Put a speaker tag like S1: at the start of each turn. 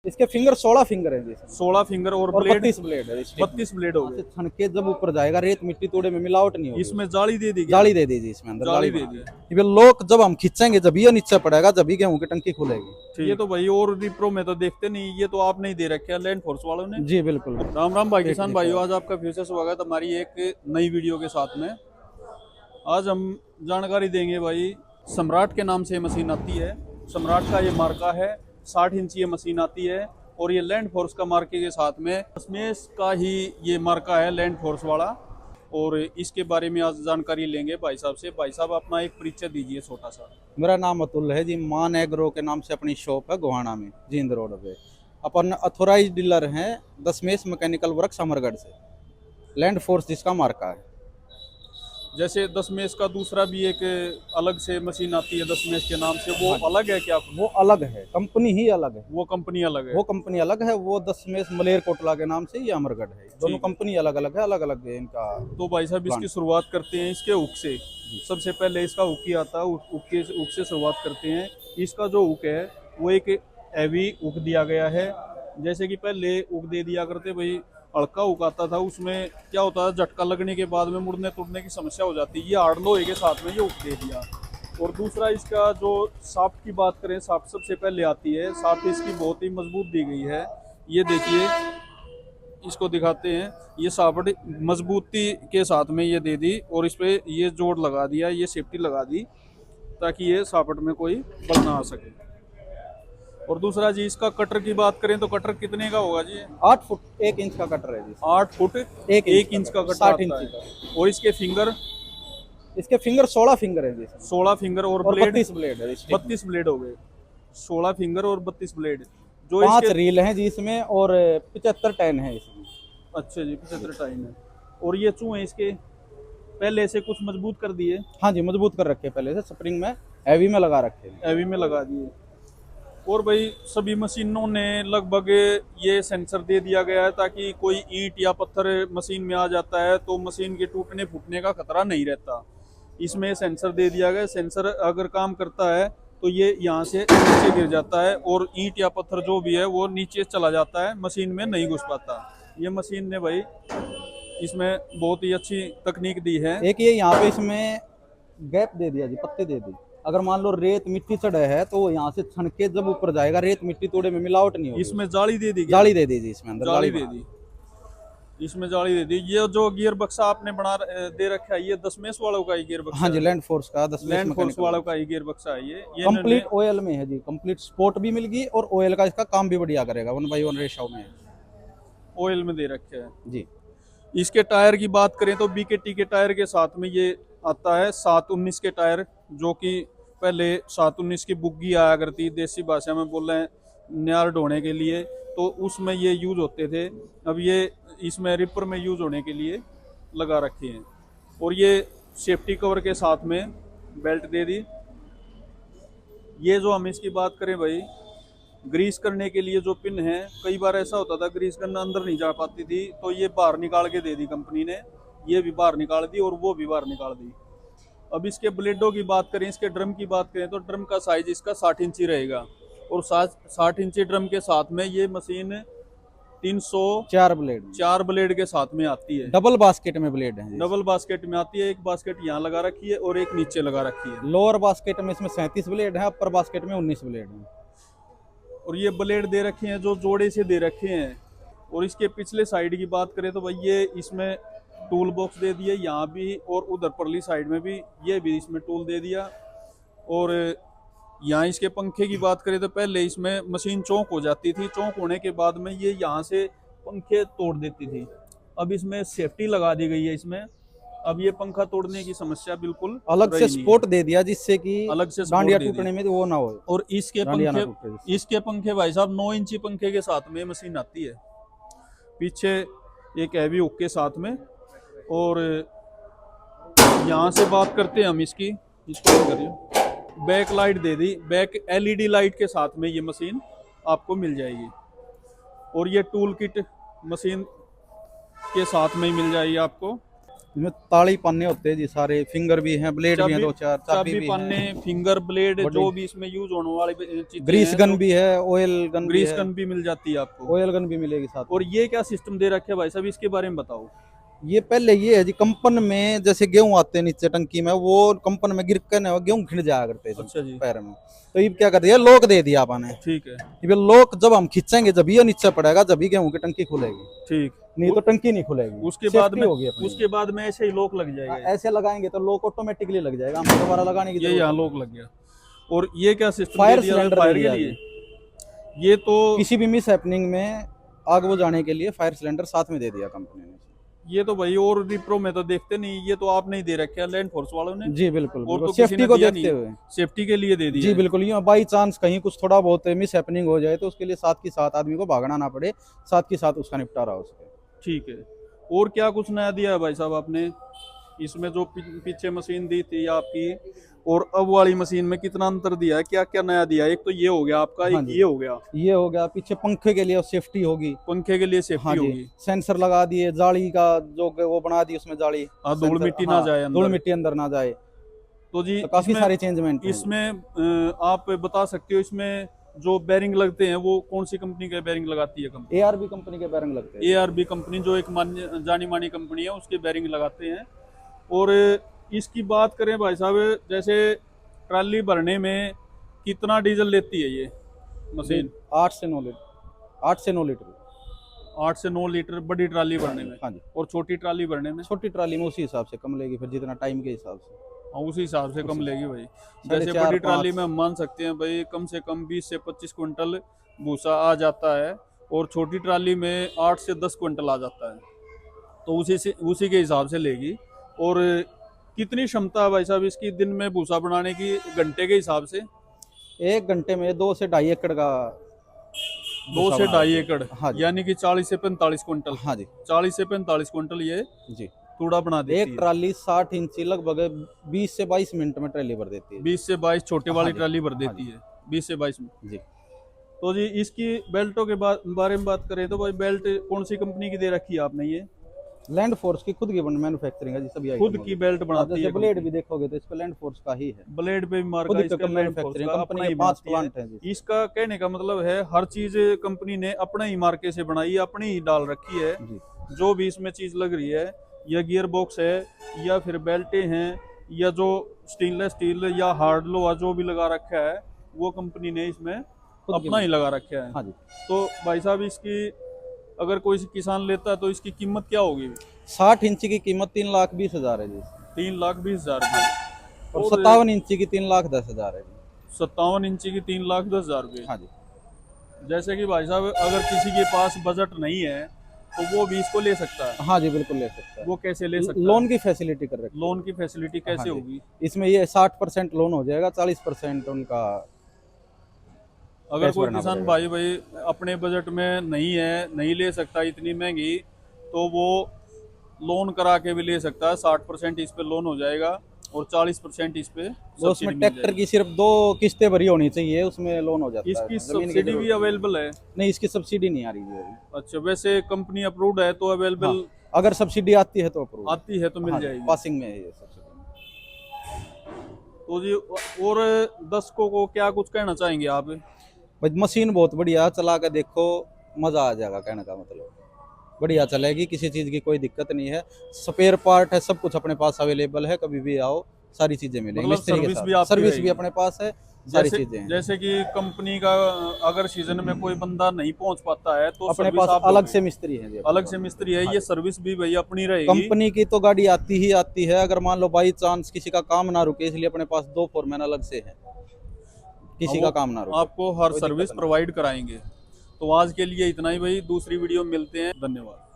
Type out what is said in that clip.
S1: इसके finger 16 finger है जी,
S2: 16 finger और
S1: और
S2: ब्लेड
S1: 32 ब्लेड है।
S2: 32 ब्लेड हो गए।
S1: छन के जब ऊपर जाएगा रेत मिट्टी तोड़े में मिलावट नहीं होगी।
S2: इसमें जाली दे दी क्या?
S1: जाली दे दी जी, इसमें अंदर
S2: जाली
S1: जाली
S2: दे
S1: बना
S2: दी।
S1: दी। ये लोक जब हम खींचेंगे जब ये नीचे पड़ेगा, जब ही गेहूं की टंकी खुलेगी।
S2: ये तो भाई और रिप्रो में तो देखते नहीं, ये तो आप नहीं दे रखे हैं लैंड फोर्स वालों ने।
S1: जी बिल्कुल।
S2: राम राम भाई किसान भाइयों, आज आपका फिर से स्वागत हमारी एक नई वीडियो के साथ में। आज हम जानकारी देंगे भाई, सम्राट के नाम से ये मशीन आती है। सम्राट का ये मार्का है, 60 इंच ये मशीन आती है और ये लैंड फोर्स का मार्के के साथ में दशमेश का ही ये मार्का है, लैंड फोर्स वाला। और इसके बारे में आज जानकारी लेंगे भाई साहब से। भाई साहब अपना एक परिचय दीजिए छोटा सा।
S1: मेरा नाम अतुल है जी, मान एग्रो के नाम से अपनी शॉप है गोहाना में, जींद रोड पे। अपन अथोराइज डीलर हैं दशमेश मैकेनिकल वर्क्स अमरगढ़ से, लैंड फोर्स जिसका मार्का है।
S2: जैसे दशमेश का दूसरा भी एक अलग से मशीन आती है दशमेश के नाम से, वो अलग है क्या?
S1: वो अलग है, कंपनी ही अलग है।
S2: वो कंपनी अलग है।
S1: वो कंपनी अलग है, वो दशमेश मलेरकोटला के नाम से, ये अमरगढ़ है। दोनों कंपनी अलग अलग है, अलग अलग है इनका।
S2: तो भाई साहब इसकी शुरुआत करते हैं इसके हुक से। सबसे पहले इसका हुक ही आता है, हुक से शुरुआत करते हैं। इसका जो हुक है वो एक हैवी हुक दिया गया है। जैसे कि पहले हुक दे दिया करते भाई, हल्का हुक आता था, उसमें क्या होता है झटका लगने के बाद में मुड़ने टूटने की समस्या हो जाती है। ये हार्ड लोहे के साथ में ये हुक दे दिया। और दूसरा इसका जो शाफ्ट की बात करें, शाफ्ट सबसे पहले आती है। शाफ्ट इसकी बहुत ही मजबूत दी गई है। ये देखिए, इसको दिखाते हैं। ये शाफ्ट मजबूती के साथ में ये दे दी और इस पे ये जोड़ लगा दिया, ये सेफ्टी लगा दी ताकि ये शाफ्ट में कोई बल ना आ सके। और दूसरा जी, इसका कटर की बात करें तो कटर कितने का होगा जी?
S1: 8 फुट 1 इंच का कटर है जी।
S2: 8 फुट 1 इंच का कटर
S1: 60
S2: आता
S1: इंच
S2: है।
S1: का।
S2: और इसके फिंगर
S1: इसके फिंगर 16 फिंगर है जी,
S2: 16 फिंगर और
S1: और
S2: ब्लेड
S1: 32 ब्लेड है।
S2: 32 ब्लेड हो गए। 16 फिंगर और 32 ब्लेड। जो
S1: 5
S2: इसके
S1: रील हैं जी इसमें, और 75 टैन है इसमें।
S2: अच्छा जी, 75 टाइम है। और ये चूहे इसके पहले से कुछ मजबूत कर दिए?
S1: हाँ जी, मजबूत कर रखे पहले से, स्प्रिंग में हैवी में लगा रखे हैं।
S2: हैवी में लगा दिए। और भाई सभी मशीनों ने लगभग ये सेंसर दे दिया गया है ताकि कोई ईंट या पत्थर मशीन में आ जाता है तो मशीन के टूटने फूटने का खतरा नहीं रहता। इसमें सेंसर दे दिया गया। सेंसर अगर काम करता है तो ये यहाँ से नीचे गिर जाता है और ईंट या पत्थर जो भी है वो नीचे चला जाता है, मशीन में नहीं घुस पाता। ये मशीन ने भाई इसमें बहुत ही अच्छी तकनीक दी है।
S1: एक ये यहाँ पे इसमें गैप दे दिया जी, पत्ते दे दी। अगर मान लो रेत मिट्टी चढ़े है तो यहाँ से छन के जब ऊपर जाएगा, रेत मिट्टी तोड़े में मिलावट नहीं होगी।
S2: इसमें जाली दे दी क्या?
S1: जाली दे दी जी, इसमें अंदर
S2: जाली दे दी। इसमें जाली दे दी। ये जो गियर बक्सा आपने दे रखा है, ये दशमेश वालों का ही गियर बक्सा?
S1: हाँ जी, लैंड फोर्स का,
S2: लैंड फोर्स वालों का ही गियर बक्सा है ये
S1: कंप्लीट ऑयल में है जी। कंप्लीट स्पोर्ट भी मिल गई और ऑयल का इसका काम भी बढ़िया करेगा, 1/1 रेशो में
S2: ऑयल में दे रखे है
S1: जी।
S2: इसके टायर की बात करें तो बीकेटी के टायर के साथ में ये आता है 719 के टायर, जो कि पहले 719 की बुग्गी आया करती, देसी भाषा में बोल रहे हैं न्यार ढोने के लिए, तो उसमें ये यूज होते थे। अब ये इसमें रिपर में यूज होने के लिए लगा रखे हैं। और ये सेफ्टी कवर के साथ में बेल्ट दे दी। ये जो हम इसकी बात करें भाई, ग्रीस करने के लिए जो पिन है, कई बार ऐसा होता था ग्रीस करना अंदर नहीं जा पाती थी, तो ये बाहर निकाल के दे दी कंपनी ने। ये भी बाहर निकाल दी और वो भी बाहर निकाल दी। अब इसके ब्लेडों की बात करें, इसके ड्रम की बात करें तो ड्रम का साइज इसका 60 इंची रहेगा। और 60 इंची ड्रम के साथ में ये मशीन 304 ब्लेड के साथ में आती है।
S1: डबल बास्केट में ब्लेड है,
S2: डबल बास्केट में आती है। एक बास्केट यहाँ लगा रखी है और एक नीचे लगा रखी है।
S1: लोअर बास्केट में इसमें 37 ब्लेड है, अपर बास्केट में 19 ब्लेड है।
S2: और ये ब्लेड दे रखे हैं जो जोड़े से दे रखे हैं। और इसके पिछले साइड की बात करें तो भाई ये इसमें टूल बॉक्स दे दिया, यहाँ भी और उधर परली साइड में भी, ये भी इसमें टूल दे दिया। और यहाँ इसके पंखे की बात करें तो पहले इसमें मशीन चौक हो जाती थी, चौक होने के बाद में ये यहाँ से पंखे तोड़ देती थी। अब इसमें सेफ्टी लगा दी गई है इसमें। अब ये पंखा तोड़ने की समस्या बिल्कुल
S1: अलग से सपोर्ट दे दिया, जिससे कि
S2: अलग से
S1: डांडिया टूटने में वो ना हो।
S2: और इसके पंखे भाई साहब 9 इंची पंखे के साथ में मशीन आती है, पीछे एक हैवी हुक के साथ में। और यहाँ से बात करते हैं हम इसको करिए, बैक लाइट दे दी, बैक एलईडी लाइट के साथ में ये मशीन आपको मिल जाएगी। और ये टूल किट मशीन के साथ में ही मिल जाएगी आपको।
S1: इसमें ताली पन्ने होते हैं जी सारे, फिंगर भी हैं, ब्लेड भी हैं, दो चार चाबी
S2: चाबी
S1: भी
S2: पन्ने,
S1: हैं,
S2: फिंगर ब्लेड,
S1: बड़ी-
S2: जो भी इसमें यूज होने वाली चीजें
S1: ग्रीस
S2: हैं,
S1: गन
S2: तो
S1: भी है, ऑयल गन भी
S2: ग्रीस
S1: है,
S2: गन भी मिल जाती है आपको।
S1: ऑयल गन भी मिलेगी साथ में।
S2: और ये क्या सिस्टम दे रखे है भाई साहब, इसके बारे में बताओ।
S1: ये पहले ये है जी, कंपन में जैसे गेहूं आते हैं नीचे टंकी में, वो कंपन में गिर कर ना गेहूं खिंच जाया करते हैं
S2: अच्छा जी,
S1: पैर में। तो ये क्या कर दिया, लॉक दे दिया आपने।
S2: ठीक है,
S1: ये लॉक जब हम खींचेंगे जब ये नीचे पड़ेगा, जब ही गेहूं की टंकी खुलेगी,
S2: ठीक।
S1: नहीं तो टंकी नहीं खुलेगी।
S2: उसके बाद
S1: Safety
S2: में
S1: होगी अपनी।
S2: उसके बाद में ऐसे ही लॉक लग जाएगा।
S1: ऐसे लगाएंगे तो लॉक ऑटोमेटिकली लग जाएगा, हमें दोबारा लगाने की
S2: ये
S1: जरूरत
S2: यहाँ
S1: नहीं।
S2: लॉक लग गया। और ये क्या सिस्टम
S1: फायर
S2: दे दिया है
S1: सिलेंडर
S2: फायर
S1: दे
S2: के
S1: दिया
S2: लिए? ये तो
S1: किसी भी मिस हैपनिंग में आग बुझाने के लिए फायर सिलेंडर साथ में दे दिया कंपनी ने।
S2: ये तो भाई और रिप्रो में तो देखते नहीं, ये तो आप नहीं दे रखे हैं लैंड फोर्स वालों ने।
S1: जी बिल्कुल,
S2: और तो
S1: सेफ्टी को देखते हुए।
S2: सेफ्टी के लिए दे दिया
S1: जी
S2: है।
S1: बिल्कुल, ये बाई चांस कहीं कुछ थोड़ा बहुत मिस हैपनिंग हो जाए तो उसके लिए साथ की साथ आदमी को भागना ना पड़े, साथ की साथ उसका निपटारा हो सके।
S2: ठीक है। और क्या कुछ नया दिया है भाई साहब आपने इसमें? जो पीछे मशीन दी थी आपकी और अब वाली मशीन में कितना अंतर दिया है, क्या क्या नया दिया है? एक तो ये हो गया आपका,
S1: हाँ
S2: एक
S1: जी।
S2: ये हो गया,
S1: ये हो गया, पीछे पंखे के लिए सेफ्टी होगी।
S2: पंखे के लिए
S1: हाँ
S2: सेफ्टी
S1: जी,
S2: होगी।
S1: सेंसर लगा दिए, जाली का जो वो बना दी उसमें जाली,
S2: हाँ, धूल
S1: सेंसर-
S2: मिट्टी ना
S1: हाँ,
S2: जाए अंदर।
S1: धूल मिट्टी अंदर ना जाए।
S2: तो जी
S1: तो काफी
S2: इसमें-
S1: सारे चेंजमेंट हैं।
S2: इसमें आप बता सकते हो इसमें जो बैरिंग लगते हैं वो कौन सी कंपनी के बैरिंग लगाती है कंपनी?
S1: ARB कंपनी के बैरंग लगते हैं।
S2: ARB कंपनी जो एक मान्य जानी मानी कंपनी है, उसके बैरिंग लगाते हैं। और इसकी बात करें भाई साहब, जैसे ट्राली भरने में कितना डीजल लेती है ये मशीन?
S1: 8 से 9 लीटर, 8 से 9 लीटर।
S2: 8 से 9 लीटर बड़ी ट्राली भरने में।
S1: हाँ जी,
S2: और छोटी ट्राली भरने में?
S1: छोटी ट्राली में उसी हिसाब से कम लेगी, फिर जितना टाइम के हिसाब से।
S2: हाँ, उसी हिसाब से कम लेगी भाई।
S1: साढ़े
S2: जैसे
S1: चार,
S2: बड़ी ट्राली
S1: 5।
S2: में हम मान सकते हैं भाई कम से कम 20 से 25 क्विंटल भूसा आ जाता है, और छोटी ट्राली में 8 से 10 क्विंटल आ जाता है। तो उसी के हिसाब से लेगी। और कितनी क्षमता है भाई साहब इसकी दिन में भूसा बनाने की, घंटे के हिसाब से?
S1: 1 घंटे में 2 से 2.5 एकड़ का
S2: 2 से
S1: भूसा
S2: 2.5 एकड़,
S1: हाँ जी।
S2: यानी कि 40 से 45 क्विंटल।
S1: हाँ जी
S2: 40 से 45 क्विंटल ये
S1: जी।
S2: तूड़ा बना देती
S1: एक
S2: है।
S1: ट्राली 60 इंची लगभग 20 से 22 मिनट में ट्राली भर देती है।
S2: 20 से 22 छोटे वाली
S1: हाँ जी,
S2: ट्राली भर
S1: हाँ
S2: देती है 20 से 22 में।
S1: जी।
S2: तो जी इसकी बेल्टों के बारे में बात करें तो भाई बेल्ट कौन सी कंपनी की दे रखी है आपने? ये
S1: लैंड फोर्स की खुद की मैन्युफैक्चरिंग है जी, सभी
S2: खुद
S1: आइटमों
S2: की बेल्ट बनाती
S1: जैसे
S2: है।
S1: ब्लेड भी देखोगे तो इस पे लैंड फोर्स का ही है।
S2: ब्लेड पे भी मार्का
S1: खुद
S2: इसका
S1: का
S2: लैंड फोर्स
S1: मैन्युफैक्चरिंग,
S2: का
S1: कंपनी
S2: अपना
S1: के
S2: ही
S1: 5
S2: बनाती है।
S1: प्लांट हैं जी।
S2: इसका कहने का मतलब है हर चीज कंपनी ने अपने ही मार्के से बनाई है, अपनी ही डाल रखी है।
S1: जी।
S2: जो भी इसमें चीज लग रही है, या गियर बॉक्स है, या फिर बेल्टें हैं, या जो स्टेनलेस स्टील या हार्ड लोहा जो भी लगा रखा है, वो कंपनी ने इसमें अपना ही लगा रखा है।
S1: हाँ जी।
S2: तो भाई साहब इसकी अगर कोई किसान लेता है तो इसकी कीमत क्या होगी?
S1: 60 इंची की कीमत 3,20,000 है जी,
S2: 3,20,000
S1: और 57 इंची की 3,10,000 है जी।
S2: 57 इंची की 3,10,000 रुपये।
S1: हाँ जी।
S2: जैसे कि भाई साहब अगर किसी के पास बजट नहीं है तो वो भी इसको ले सकता है।
S1: हाँ जी बिल्कुल ले सकता है।
S2: वो कैसे ले सकता है?
S1: लोन की फैसिलिटी कर रखी है।
S2: लोन की फैसिलिटी कैसे
S1: हाँ जी।
S2: होगी?
S1: इसमें ये 60% लोन हो जाएगा, 40% उनका
S2: अगर
S1: कैश
S2: कोई
S1: भरना
S2: किसान
S1: पड़ेगा।
S2: भाई अपने बजट में नहीं है, नहीं ले सकता इतनी महंगी, तो वो लोन करा के भी ले सकता है। 60% इस पे लोन हो जाएगा और 40% इस पे
S1: वो
S2: सब्सिडी
S1: उसमें
S2: मिल
S1: ट्रैक्टर
S2: जाएगी।
S1: की सिर्फ 2 किस्तें भरी होनी चाहिए, उसमें लोन हो जाता है।
S2: इसकी
S1: जमीन की
S2: सब्सिडी
S1: जरूरत
S2: भी
S1: नहीं।
S2: अवेलेबल है?
S1: नहीं, इसकी सब्सिडी नहीं आ रही है अभी।
S2: अच्छा, वैसे कंपनी अप्रूव्ड है तो अवेलेबल?
S1: हाँ, अगर सब्सिडी आती है तो अप्रूव
S2: आती है तो मिल जाएगी।
S1: पासिंग में है ये सब्सिडी।
S2: तो जी और दर्शकों को क्या कुछ कहना चाहेंगे आप?
S1: भाई मशीन बहुत बढ़िया, चला के देखो मजा आ जाएगा, कहने का मतलब बढ़िया चलेगी, किसी चीज की कोई दिक्कत नहीं है। स्पेयर पार्ट है, सब कुछ अपने पास अवेलेबल है, कभी भी आओ सारी चीजें मिलेंगी।
S2: मतलब
S1: मिस्त्री के
S2: सर्विस
S1: साथ
S2: भी आपकी
S1: सर्विस भी
S2: रहेगी?
S1: अपने पास है, सारी
S2: जैसे
S1: चीजें हैं।
S2: जैसे कि कंपनी का अगर सीजन में कोई बंदा नहीं पहुंच पाता है तो
S1: अपने
S2: सर्विस
S1: पास
S2: आप
S1: अलग
S2: दोगे?
S1: से मिस्त्री है जी,
S2: अलग से मिस्त्री है। ये सर्विस भी भाई अपनी रहेगी?
S1: कंपनी की तो गाड़ी आती ही आती है। अगर मान लो बाई चांस किसी का काम ना रुके, इसलिए अपने पास 2 फोरमैन अलग से है, किसी का काम ना रुके
S2: आपको हर
S1: कोई
S2: सर्विस
S1: दिक्कत नहीं।
S2: प्रोवाइड कराएंगे। तो आज के लिए इतना ही भाई, दूसरी वीडियो में मिलते हैं। धन्यवाद।